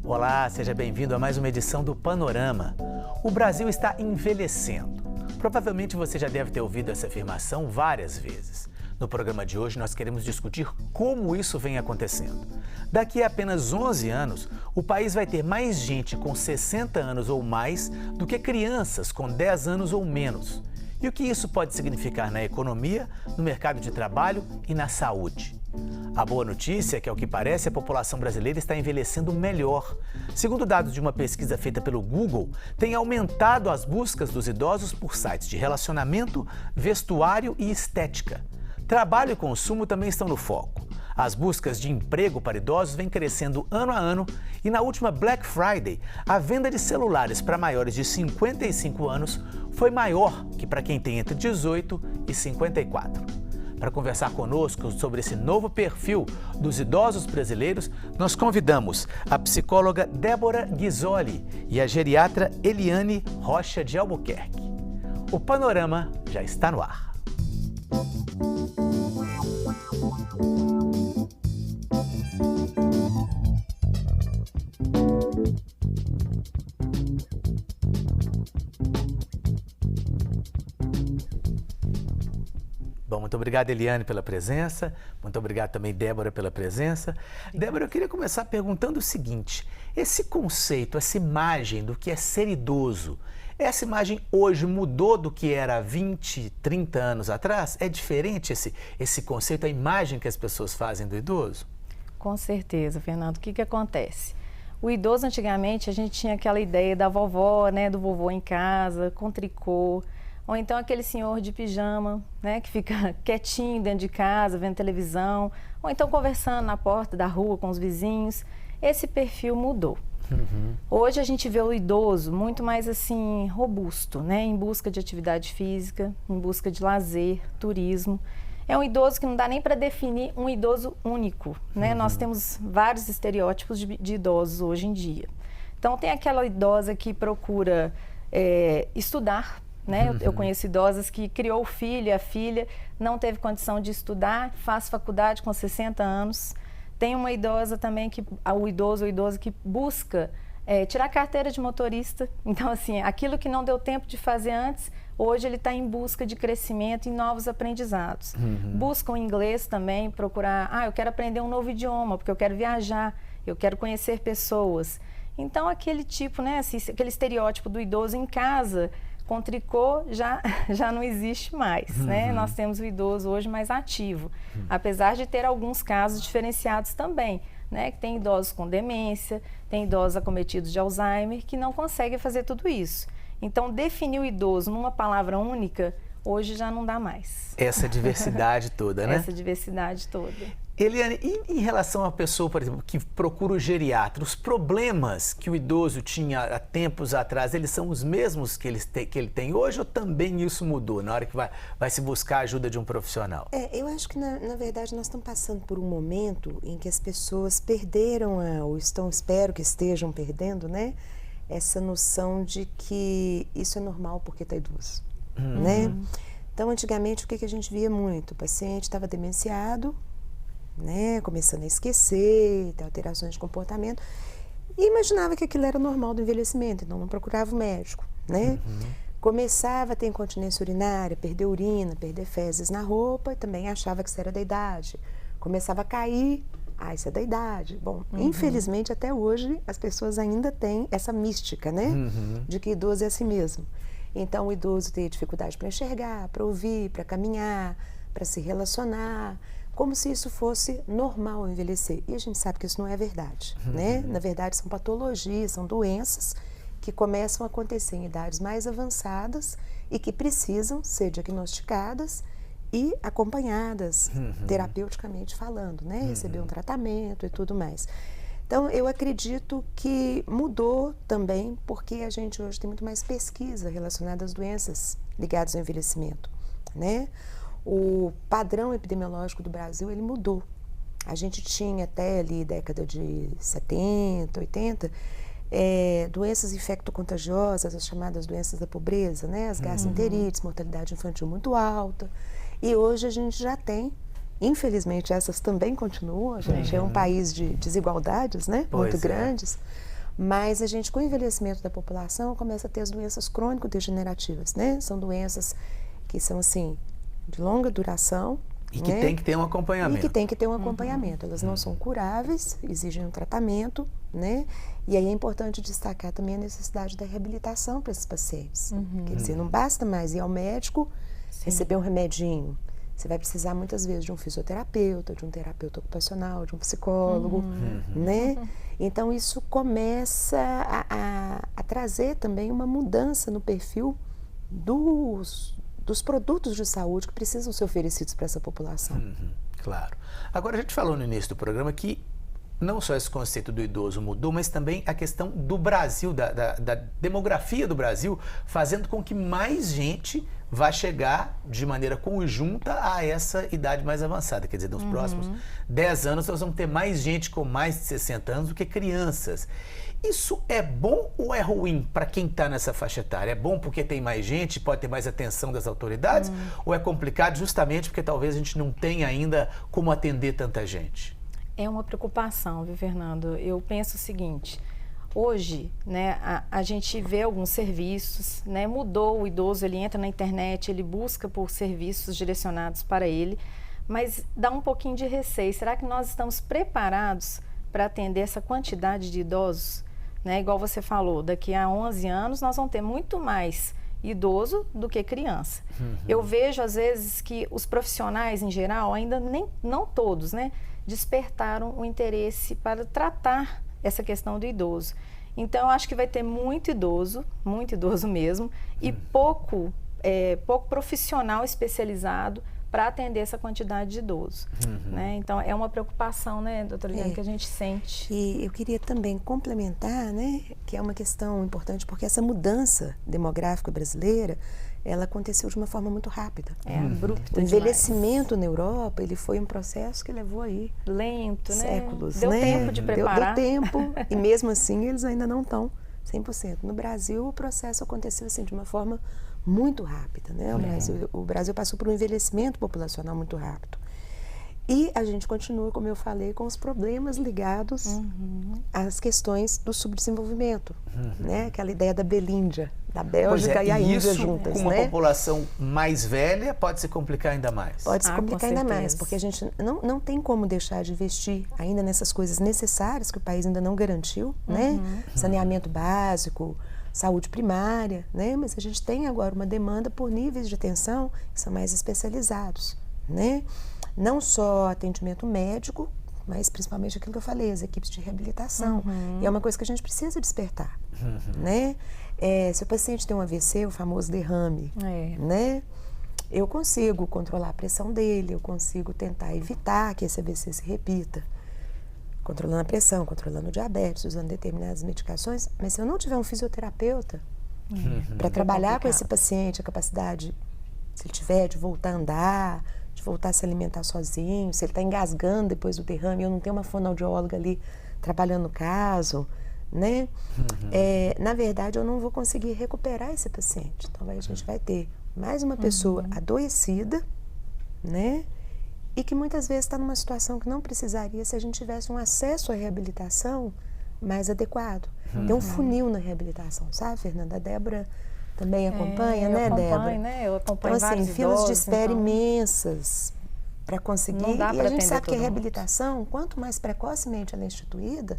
Olá, seja bem-vindo a mais uma edição do Panorama. O Brasil está envelhecendo. Provavelmente você já deve ter ouvido essa afirmação várias vezes. No programa de hoje nós queremos discutir como isso vem acontecendo. Daqui a apenas 11 anos, o país vai ter mais gente com 60 anos ou mais do que crianças com 10 anos ou menos. E o que isso pode significar na economia, no mercado de trabalho e na saúde? A boa notícia é que, ao que parece, a população brasileira está envelhecendo melhor. Segundo dados de uma pesquisa feita pelo Google, tem aumentado as buscas dos idosos por sites de relacionamento, vestuário e estética. Trabalho e consumo também estão no foco. As buscas de emprego para idosos vêm crescendo ano a ano e na última Black Friday, a venda de celulares para maiores de 55 anos foi maior que para quem tem entre 18 e 54. Para conversar conosco sobre esse novo perfil dos idosos brasileiros, nós convidamos a psicóloga Débora Ghisoli e a geriatra Eliane Rocha de Albuquerque. O Panorama já está no ar. Bom, muito obrigado, Eliane, pela presença. Muito obrigado também, Débora, pela presença. Débora, eu queria começar perguntando o seguinte: esse conceito, essa imagem do que é ser idoso, essa imagem hoje mudou do que era há 20, 30 anos atrás? É diferente esse conceito, a imagem que as pessoas fazem do idoso? Com certeza, Fernando. O que acontece? O idoso, antigamente, a gente tinha aquela ideia da vovó, né, do vovô em casa, com tricô, ou então aquele senhor de pijama, né, que fica quietinho dentro de casa, vendo televisão, ou então conversando na porta da rua com os vizinhos. Esse perfil mudou. Hoje a gente vê o idoso muito mais assim, robusto, né, em busca de atividade física, em busca de lazer, turismo. É um idoso que não dá nem para definir um idoso único, né? Nós temos vários estereótipos de idosos hoje em dia. Então tem aquela idosa que procura estudar, né? Eu conheço idosas que criou o filho e a filha, não teve condição de estudar, faz faculdade com 60 anos. Tem uma idosa também, o idoso ou idosa que busca tirar a carteira de motorista. Então, assim, aquilo que não deu tempo de fazer antes, hoje ele está em busca de crescimento e novos aprendizados. Busca o inglês também, procurar, eu quero aprender um novo idioma, porque eu quero viajar, eu quero conhecer pessoas. Então, aquele tipo, né, assim, aquele estereótipo do idoso em casa, com tricô, já não existe mais, né? Nós temos o idoso hoje mais ativo, apesar de ter alguns casos diferenciados também, né? Que tem idosos com demência, tem idosos acometidos de Alzheimer, que não conseguem fazer tudo isso. Então, definir o idoso numa palavra única, hoje já não dá mais. Essa diversidade toda, né? Essa diversidade toda. Eliane, e em relação à pessoa, por exemplo, que procura o geriatra, os problemas que o idoso tinha há tempos atrás, eles são os mesmos que ele tem hoje ou também isso mudou na hora que vai se buscar a ajuda de um profissional? Eu acho que, na verdade, nós estamos passando por um momento em que as pessoas perderam, ou espero que estejam perdendo, né? Essa noção de que isso é normal porque está idoso, né? Então, antigamente, o que a gente via muito? O paciente estava demenciado, né, começando a esquecer, ter alterações de comportamento, e imaginava que aquilo era normal do envelhecimento, então não procurava o médico, né? Começava a ter incontinência urinária, perder urina, perder fezes na roupa, e também achava que isso era da idade. Começava a cair, isso é da idade. Bom, infelizmente até hoje as pessoas ainda têm essa mística, né, de que idoso é assim mesmo. Então o idoso tem dificuldade para enxergar, para ouvir, para caminhar, para se relacionar, como se isso fosse normal envelhecer. E a gente sabe que isso não é verdade, né? Na verdade, são patologias, são doenças que começam a acontecer em idades mais avançadas e que precisam ser diagnosticadas e acompanhadas, terapeuticamente falando, né? Receber um tratamento e tudo mais. Então, eu acredito que mudou também porque a gente hoje tem muito mais pesquisa relacionada às doenças ligadas ao envelhecimento, né? O padrão epidemiológico do Brasil, ele mudou. A gente tinha até ali década de 70, 80, doenças infectocontagiosas, as chamadas doenças da pobreza, né? As gastroenterites, mortalidade infantil muito alta. E hoje a gente já tem, infelizmente essas também continuam, a gente é um país de desigualdades, né? Muito grandes. Mas a gente, com o envelhecimento da população, começa a ter as doenças crônico-degenerativas, né? São doenças que são, assim, de longa duração. E que né? tem que ter um acompanhamento. E que tem que ter um acompanhamento. Elas não são curáveis, exigem um tratamento, né? E aí é importante destacar também a necessidade da reabilitação para esses pacientes. Quer dizer, não basta mais ir ao médico, receber um remedinho. Você vai precisar muitas vezes de um fisioterapeuta, de um terapeuta ocupacional, de um psicólogo, né? Então isso começa a trazer também uma mudança no perfil dos produtos de saúde que precisam ser oferecidos para essa população. Claro. Agora, a gente falou no início do programa que não só esse conceito do idoso mudou, mas também a questão do Brasil, da demografia do Brasil, fazendo com que mais gente vá chegar de maneira conjunta a essa idade mais avançada. Quer dizer, nos próximos 10 anos nós vamos ter mais gente com mais de 60 anos do que crianças. Isso é bom ou é ruim para quem está nessa faixa etária? É bom porque tem mais gente, pode ter mais atenção das autoridades? Ou é complicado justamente porque talvez a gente não tenha ainda como atender tanta gente? É uma preocupação, viu, Fernando? Eu penso o seguinte, hoje, né, a gente vê alguns serviços, né, mudou, o idoso, ele entra na internet, ele busca por serviços direcionados para ele, mas dá um pouquinho de receio. Será que nós estamos preparados para atender essa quantidade de idosos? Né, igual você falou, daqui a 11 anos nós vamos ter muito mais idoso do que criança. Eu vejo, às vezes, que os profissionais, em geral, ainda não todos, né, despertaram o interesse para tratar essa questão do idoso. Então, eu acho que vai ter muito idoso mesmo, e pouco profissional especializado para atender essa quantidade de idosos. Né? Então, é uma preocupação, né, doutora Eliane, que a gente sente. E eu queria também complementar, né, que é uma questão importante, porque essa mudança demográfica brasileira, ela aconteceu de uma forma muito rápida. Abrupta. O envelhecimento na Europa, ele foi um processo que levou aí lento, séculos, né? Deu né? tempo de preparar. Deu tempo, e mesmo assim eles ainda não estão 100%. No Brasil, o processo aconteceu assim de uma forma muito rápida, né? O Brasil passou por um envelhecimento populacional muito rápido. E a gente continua, como eu falei, com os problemas ligados às questões do subdesenvolvimento, né? Aquela ideia da Belíndia, da Bélgica e a Índia juntas, com uma né? população mais velha pode se complicar ainda mais. Pode se com complicar ainda mais, certeza. porque a gente não tem como deixar de investir ainda nessas coisas necessárias que o país ainda não garantiu, né? Saneamento básico, saúde primária, né? Mas a gente tem agora uma demanda por níveis de atenção que são mais especializados, né? Não só atendimento médico, mas principalmente aquilo que eu falei, as equipes de reabilitação. E é uma coisa que a gente precisa despertar, né? Se o paciente tem um AVC, o famoso derrame, né? Eu consigo controlar a pressão dele, eu consigo tentar evitar que esse AVC se repita, controlando a pressão, controlando o diabetes, usando determinadas medicações, mas se eu não tiver um fisioterapeuta para trabalhar com esse paciente, a capacidade, se ele tiver, de voltar a andar, de voltar a se alimentar sozinho, se ele está engasgando depois do derrame, eu não tenho uma fonoaudióloga ali trabalhando no caso, né? Na verdade, eu não vou conseguir recuperar esse paciente. Então, a gente vai ter mais uma pessoa adoecida, né? E que muitas vezes está numa situação que não precisaria se a gente tivesse um acesso à reabilitação mais adequado. Tem um funil na reabilitação, sabe, Fernanda? A Débora também acompanha, né, Débora? Né? Eu acompanho então, assim, vários filas idosos, de espera então imensas para conseguir. Não dá E pra a gente atender sabe que a todo reabilitação, quanto mais precocemente ela é instituída,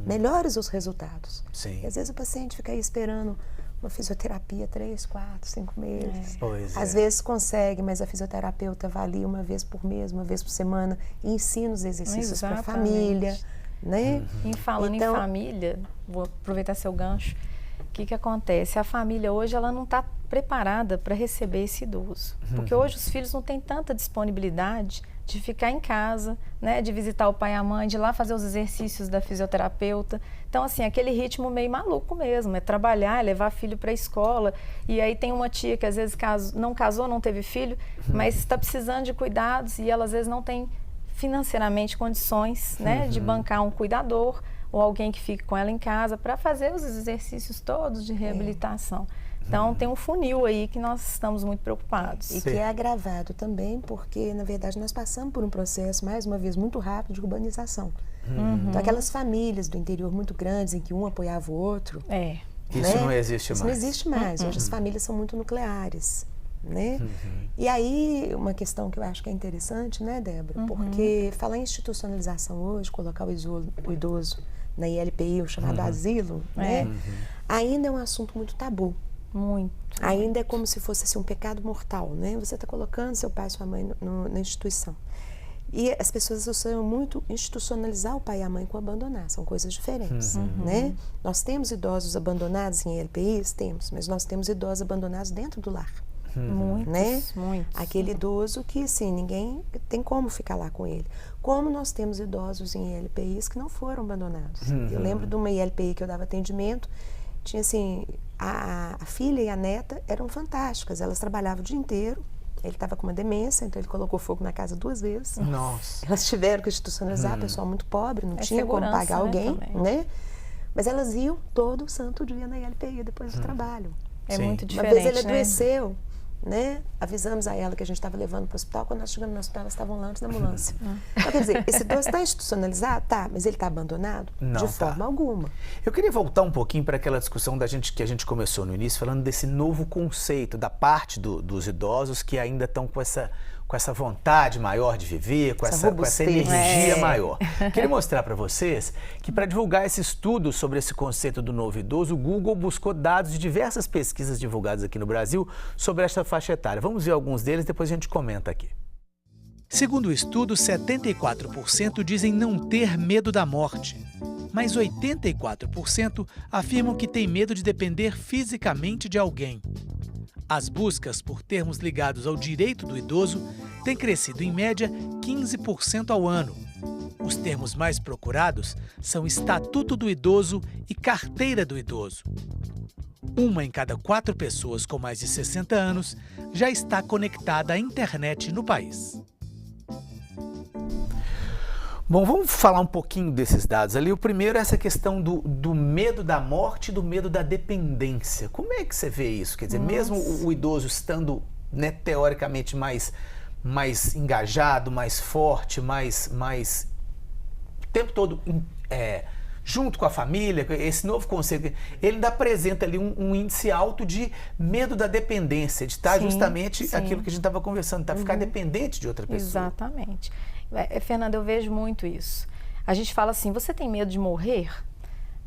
melhores os resultados. Sim. E às vezes o paciente fica aí esperando uma fisioterapia 3, 4, 5 meses. Pois Às vezes consegue, mas a fisioterapeuta avalia uma vez por mês, uma vez por semana, e ensina os exercícios para a Exatamente. família, né? E falando Então, em família, vou aproveitar seu gancho, o que acontece? A família hoje ela não está preparada para receber esse idoso. Porque hoje os filhos não têm tanta disponibilidade de ficar em casa, né, de visitar o pai e a mãe, de ir lá fazer os exercícios da fisioterapeuta. Então, assim, aquele ritmo meio maluco mesmo, é trabalhar, é levar filho para a escola. E aí tem uma tia que às vezes não casou, não teve filho, mas está precisando de cuidados e ela às vezes não tem financeiramente condições, né, de bancar um cuidador, ou alguém que fique com ela em casa para fazer os exercícios todos de reabilitação. Então, tem um funil aí que nós estamos muito preocupados. E que é agravado também porque, na verdade, nós passamos por um processo, mais uma vez, muito rápido de urbanização. Então, aquelas famílias do interior muito grandes, em que um apoiava o outro... Isso não existe mais. Isso não existe mais. Hoje as famílias são muito nucleares, né? E aí, uma questão que eu acho que é interessante, né, Débora? Porque falar em institucionalização hoje, colocar o idoso na ILPI, o chamado asilo, né? Ainda é um assunto muito tabu. Muito. Ainda é como se fosse assim, um pecado mortal, né? Você está colocando seu pai e sua mãe na instituição. E as pessoas associam muito institucionalizar o pai e a mãe com abandonar, são coisas diferentes, né? Nós temos idosos abandonados em ILPIs? Temos, mas nós temos idosos abandonados dentro do lar. Muitos, né? muitos. Aquele idoso que, assim, ninguém tem como ficar lá com ele. Como nós temos idosos em ILPIs que não foram abandonados. Eu lembro de uma ILPI que eu dava atendimento, tinha assim, a filha e a neta eram fantásticas, elas trabalhavam o dia inteiro, ele estava com uma demência, então ele colocou fogo na casa 2 vezes. Nossa. Elas tiveram que institucionalizar, pessoal muito pobre, não tinha como pagar alguém, né? Mas elas iam todo santo dia na ILPI depois do trabalho. É muito diferente, uma vez ele adoeceu, né? Avisamos a ela que a gente estava levando para o hospital. Quando nós chegamos no hospital, elas estavam lá antes da ambulância. Então, quer dizer, esse idoso está institucionalizado? Tá, mas ele está abandonado? Não, de forma alguma. Eu queria voltar um pouquinho para aquela discussão que a gente começou no início, falando desse novo conceito da parte dos idosos que ainda estão com essa vontade maior de viver, com essa energia maior. Queria mostrar para vocês que para divulgar esse estudo sobre esse conceito do novo idoso, o Google buscou dados de diversas pesquisas divulgadas aqui no Brasil sobre essa faixa etária. Vamos ver alguns deles, depois a gente comenta aqui. Segundo o estudo, 74% dizem não ter medo da morte, mas 84% afirmam que têm medo de depender fisicamente de alguém. As buscas por termos ligados ao direito do idoso têm crescido em média 15% ao ano. Os termos mais procurados são Estatuto do Idoso e Carteira do Idoso. 1 em cada 4 pessoas com mais de 60 anos já está conectada à internet no país. Bom, vamos falar um pouquinho desses dados ali. O primeiro é essa questão do medo da morte e do medo da dependência. Como é que você vê isso? Quer dizer, mesmo o idoso estando, né, teoricamente mais engajado, mais forte, mais o tempo todo junto com a família, esse novo conceito, ele ainda apresenta ali um índice alto de medo da dependência, de estar justamente aquilo que a gente estava conversando, de ficar dependente de outra pessoa. Exatamente. Fernanda, eu vejo muito isso. A gente fala assim, você tem medo de morrer?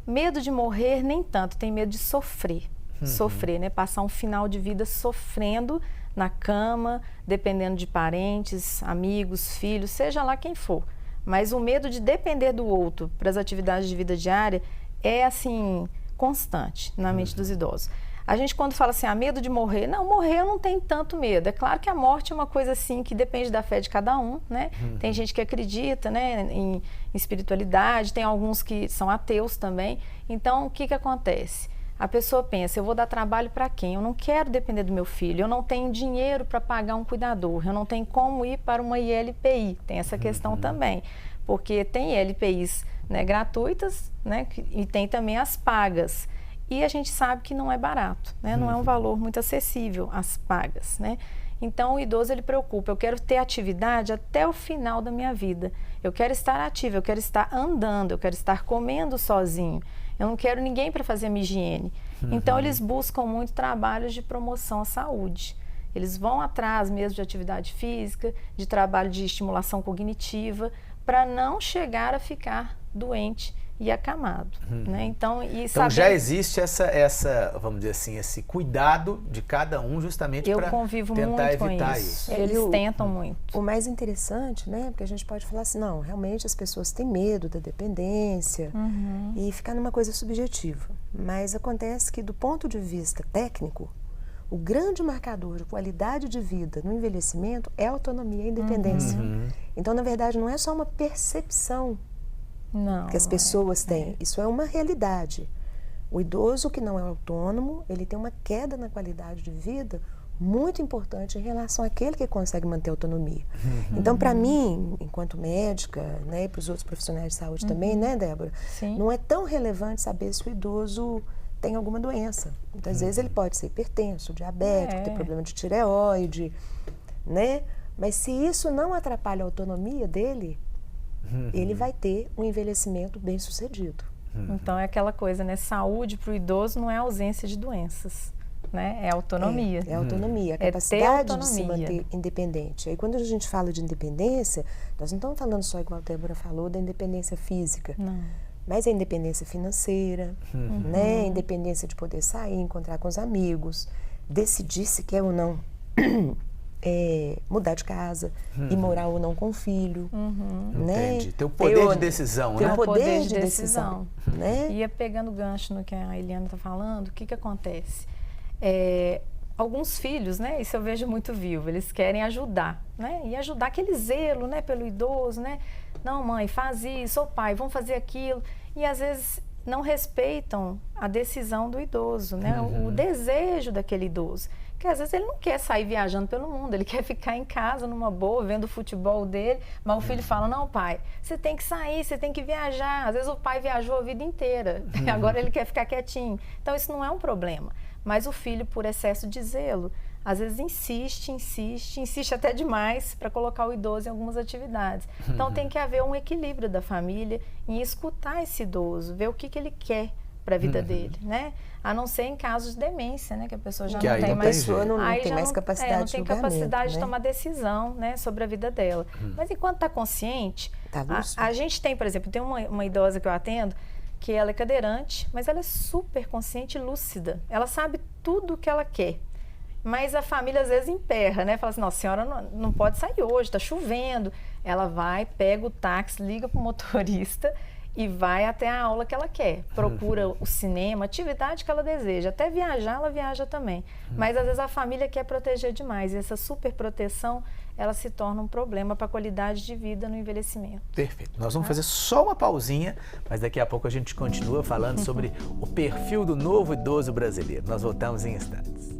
Medo de morrer nem tanto, tem medo de sofrer. Sofrer, né? Passar um final de vida sofrendo na cama, dependendo de parentes, amigos, filhos, seja lá quem for. Mas o medo de depender do outro para as atividades de vida diária é, assim, constante na mente dos idosos. A gente, quando fala assim, medo de morrer, não, morrer eu não tenho tanto medo. É claro que a morte é uma coisa assim que depende da fé de cada um, né? Tem gente que acredita, né, em espiritualidade, tem alguns que são ateus também. Então, o que acontece? A pessoa pensa, eu vou dar trabalho para quem? Eu não quero depender do meu filho, eu não tenho dinheiro para pagar um cuidador, eu não tenho como ir para uma ILPI, tem essa questão também. Porque tem ILPIs, né, gratuitas, né, e tem também as pagas. E a gente sabe que não é barato, né? Não é um valor muito acessível as pagas, né? Então o idoso ele preocupa, eu quero ter atividade até o final da minha vida, eu quero estar ativo, eu quero estar andando, eu quero estar comendo sozinho, eu não quero ninguém para fazer a minha higiene. Então eles buscam muito trabalhos de promoção à saúde. Eles vão atrás mesmo de atividade física, de trabalho de estimulação cognitiva, para não chegar a ficar doente e acamado, né? Então já existe essa, vamos dizer assim, esse cuidado de cada um justamente para tentar evitar isso. Eles tentam muito. O mais interessante, né, porque a gente pode falar assim, não, realmente as pessoas têm medo da dependência e ficar numa coisa subjetiva. Mas acontece que do ponto de vista técnico, o grande marcador de qualidade de vida no envelhecimento é a autonomia e a independência. Então, na verdade, não é só uma percepção que as pessoas têm. Isso é uma realidade. O idoso que não é autônomo, ele tem uma queda na qualidade de vida muito importante em relação àquele que consegue manter a autonomia. Então, para mim, enquanto médica, né, e para os outros profissionais de saúde também, né, Débora? Sim. Não é tão relevante saber se o idoso tem alguma doença. Muitas vezes ele pode ser hipertenso, diabético, ter problema de tireoide, né? Mas se isso não atrapalha a autonomia dele, ele vai ter um envelhecimento bem-sucedido. Então é aquela coisa, né? Saúde para o idoso não é ausência de doenças, né? É autonomia. É autonomia, a É ter capacidade de se autonomia. manter independente. Aí quando a gente fala de independência, nós não estamos falando só, igual a Débora falou, da independência física. Não. Mas a independência financeira, né? A independência de poder sair, encontrar com os amigos, decidir se quer ou não mudar de casa e morar ou não com o filho. Né? Entendi. Ter o poder de decisão, ter né? o poder de decisão. Né? Ia pegando gancho no que a Eliana está falando, o que acontece? Alguns filhos, né? Isso eu vejo muito vivo, eles querem ajudar, né? E ajudar aquele zelo, né? Pelo idoso, né? Não, mãe, faz isso, ou pai, vamos fazer aquilo. E às vezes não respeitam a decisão do idoso, né? O desejo daquele idoso. Porque às vezes ele não quer sair viajando pelo mundo, ele quer ficar em casa numa boa, vendo o futebol dele, mas o filho fala, não, pai, você tem que sair, você tem que viajar. Às vezes o pai viajou a vida inteira, agora ele quer ficar quietinho. Então isso não é um problema. Mas o filho, por excesso de zelo, às vezes insiste até demais para colocar o idoso em algumas atividades. Então tem que haver um equilíbrio da família em escutar esse idoso, ver o que ele quer para a vida dele, né? A não ser em casos de demência, né? Que a pessoa já Que não aí tem não mais... tem jeito. não tem mais capacidade não de tem julgamento, capacidade de né? tomar decisão, né? Sobre a vida dela. Mas enquanto está consciente, Tá lúcido. a gente tem, por exemplo, tem uma idosa que eu atendo, que ela é cadeirante, mas ela é super consciente e lúcida. Ela sabe tudo o que ela quer. Mas a família às vezes emperra, né? Fala assim, nossa, a senhora não pode sair hoje, está chovendo. Ela vai, pega o táxi, liga para o motorista e vai até a aula que ela quer. Procura o cinema, atividade que ela deseja. Até viajar, ela viaja também. Mas às vezes a família quer proteger demais. E essa superproteção, ela se torna um problema para a qualidade de vida no envelhecimento. Perfeito. Nós vamos fazer só uma pausinha, mas daqui a pouco a gente continua falando sobre o perfil do novo idoso brasileiro. Nós voltamos em instantes.